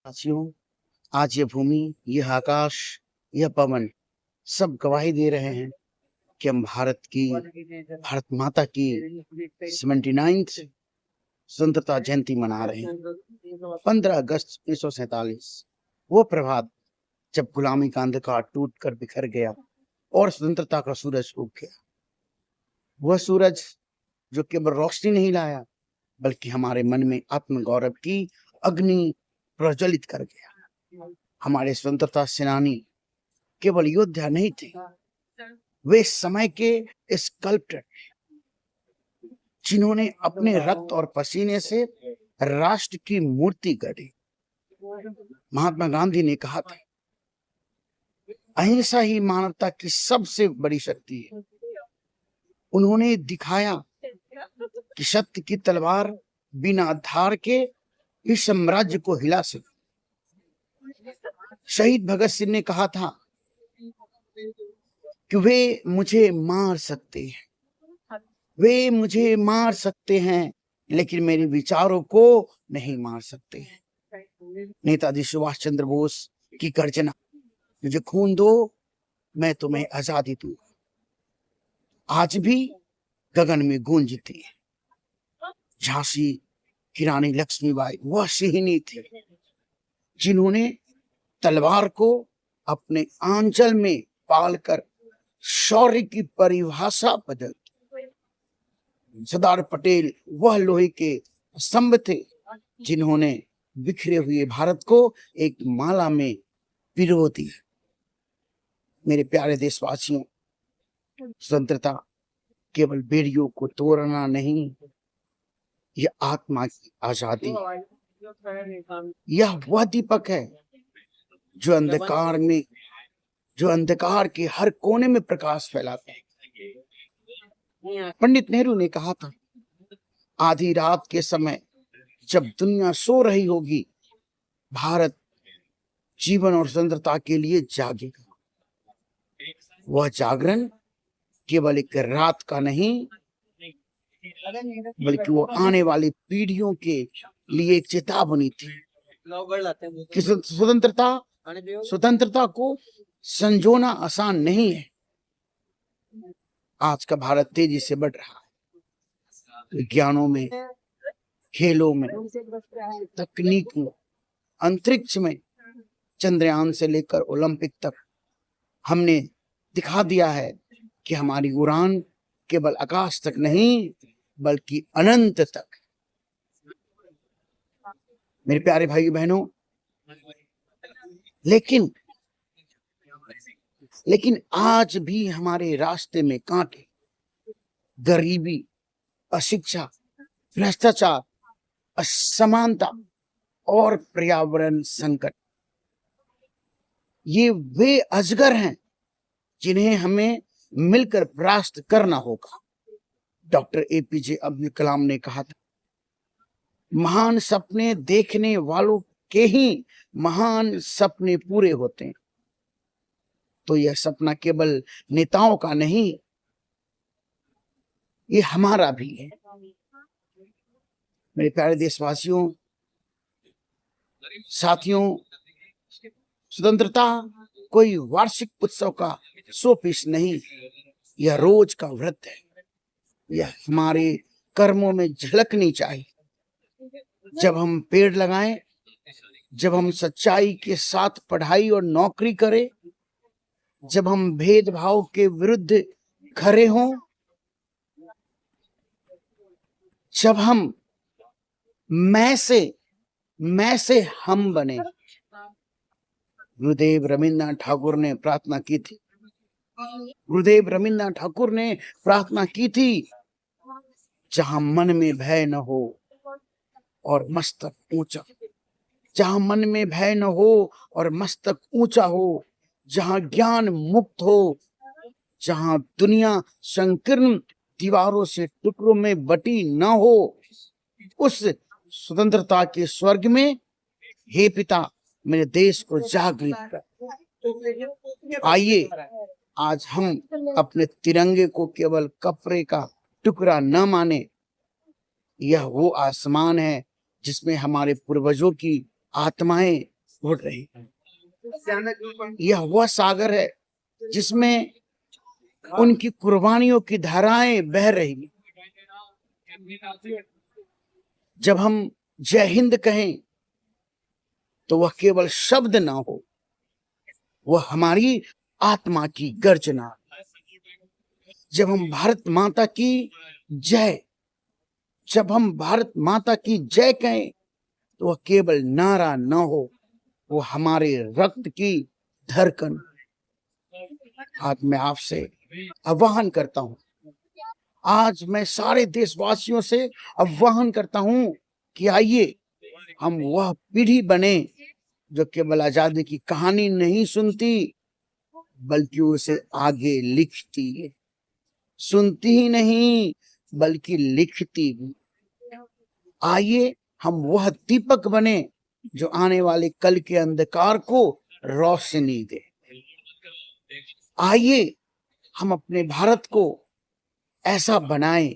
साथियों, आज ये भूमि, यह आकाश, यह पवन सब गवाही दे रहे हैं कि हम भारत माता की 79th स्वतंत्रता जयंती मना रहे हैं। 15 अगस्त 1947 वो प्रभात जब गुलामी का अंधकार टूटकर बिखर गया और स्वतंत्रता का सूरज उग गया। वह सूरज जो केवल रोशनी नहीं लाया बल्कि हमारे मन में आत्मगौरव की अग्नि प्रज्वलित कर गया। हमारे स्वतंत्रता सेनानी केवल योद्धा नहीं थे, वे समय के स्कल्प्टर जिन्होंने अपने रक्त और पसीने से राष्ट्र की मूर्ति गढ़ी। महात्मा गांधी ने कहा था, अहिंसा ही मानवता की सबसे बड़ी शक्ति है। उन्होंने दिखाया कि सत्य की तलवार बिना धार के इस साम्राज्य को हिला सकती। शहीद भगत सिंह ने कहा था कि वे मुझे मार सकते हैं, वे मुझे मार सकते हैं, लेकिन मेरे विचारों को नहीं मार सकते हैं। नेताजी सुभाष चंद्र बोस की गर्जना, मुझे खून दो, मैं तुम्हें आजादी दूंगा, आज भी गगन में गूंजती है। झांसी की रानी लक्ष्मीबाई वह सिंहनी थी जिन्होंने तलवार को अपने आंचल में पालकर शौर्य की परिभाषा बदल दी। सरदार पटेल वह लोहे के स्तंभ थे जिन्होंने बिखरे हुए भारत को एक माला में पिरो दिया। मेरे प्यारे देशवासियों, स्वतंत्रता केवल बेड़ियों को तोड़ना नहीं, यह आत्मा की आजादी, यह वह दीपक है जो अंधकार के हर कोने में प्रकाश फैलाता है। पंडित नेहरू ने कहा था, आधी रात के समय जब दुनिया सो रही होगी, भारत जीवन और स्वतंत्रता के लिए जागेगा। वह जागरण केवल एक रात का नहीं, बल्कि वो आने वाली पीढ़ियों के लिए एक चेतावनी थी कि स्वतंत्रता को संजोना आसान नहीं है। आज का भारत तेजी से बढ़ रहा है, विज्ञानों में, खेलों में, तकनीक में, अंतरिक्ष में, चंद्रयान से लेकर ओलंपिक तक हमने दिखा दिया है कि हमारी उड़ान केवल आकाश तक नहीं बल्कि अनंत तक। मेरे प्यारे भाई बहनों, लेकिन आज भी हमारे रास्ते में कांटे, गरीबी, अशिक्षा, भ्रष्टाचार, असमानता और पर्यावरण संकट, ये वे अजगर हैं जिन्हें हमें मिलकर परास्त करना होगा। डॉक्टर एपीजे अब्दुल कलाम ने कहा था, महान सपने देखने वालों के ही महान सपने पूरे होते हैं। तो यह सपना केवल नेताओं का नहीं, ये हमारा भी है। मेरे प्यारे देशवासियों, साथियों, स्वतंत्रता कोई वार्षिक उत्सव का शोपीस नहीं, यह रोज का व्रत है। यह हमारे कर्मों में झलकनी चाहिए। जब हम पेड़ लगाएं, जब हम सच्चाई के साथ पढ़ाई और नौकरी करें, जब हम भेदभाव के विरुद्ध खड़े हों, जब हम मैं से हम बने। गुरुदेव रविन्द्रनाथ ठाकुर ने प्रार्थना की थी, जहां मन में भय न हो और मस्तक ऊंचा, जहां मन में भय न हो और मस्तक ऊंचा हो, जहां ज्ञान मुक्त हो, जहां दुनिया संकीर्ण दीवारों से टुकड़ों में बटी न हो, उस स्वतंत्रता के स्वर्ग में हे पिता मेरे देश को जागृत कर। आइए आज हम अपने तिरंगे को केवल कपड़े का टुकड़ा न माने। यह वो आसमान है जिसमें हमारे पूर्वजों की आत्माएं उड़ रही हैं। यह वह सागर है जिसमें उनकी कुर्बानियों की धाराएं बह रही। जब हम जय हिंद कहें तो वह केवल शब्द ना हो, वह हमारी आत्मा की गर्जना। जब हम भारत माता की जय कहें तो वह केवल नारा न हो, वो हमारे रक्त की धड़कन। आज मैं आपसे आह्वान करता हूं, आज मैं सारे देशवासियों से आह्वान करता हूं कि आइए हम वह पीढ़ी बने जो केवल आजादी की कहानी नहीं सुनती बल्कि उसे आगे लिखती है। सुनती ही नहीं बल्कि लिखती भी। आइए हम वह दीपक बने जो आने वाले कल के अंधकार को रोशनी दे। आइए हम अपने भारत को ऐसा बनाएं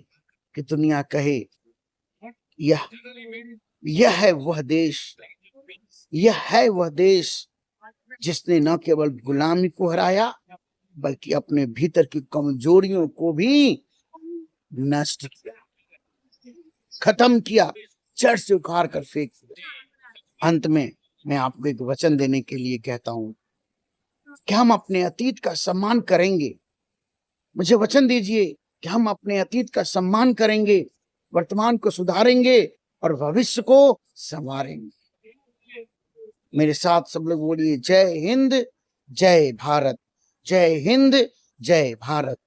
कि दुनिया कहे यह है वह देश जिसने न केवल गुलामी को हराया बल्कि अपने भीतर की कमजोरियों को भी नष्ट किया, खत्म किया, जड़ से उखाड़ कर फेंक दिया। अंत में मैं आपको एक वचन देने के लिए कहता हूं कि हम अपने अतीत का सम्मान करेंगे। मुझे वचन दीजिए कि हम अपने अतीत का सम्मान करेंगे, वर्तमान को सुधारेंगे और भविष्य को संवारेंगे। मेरे साथ सब लोग बोलिए, जय हिंद, जय भारत। जय हिंद, जय भारत।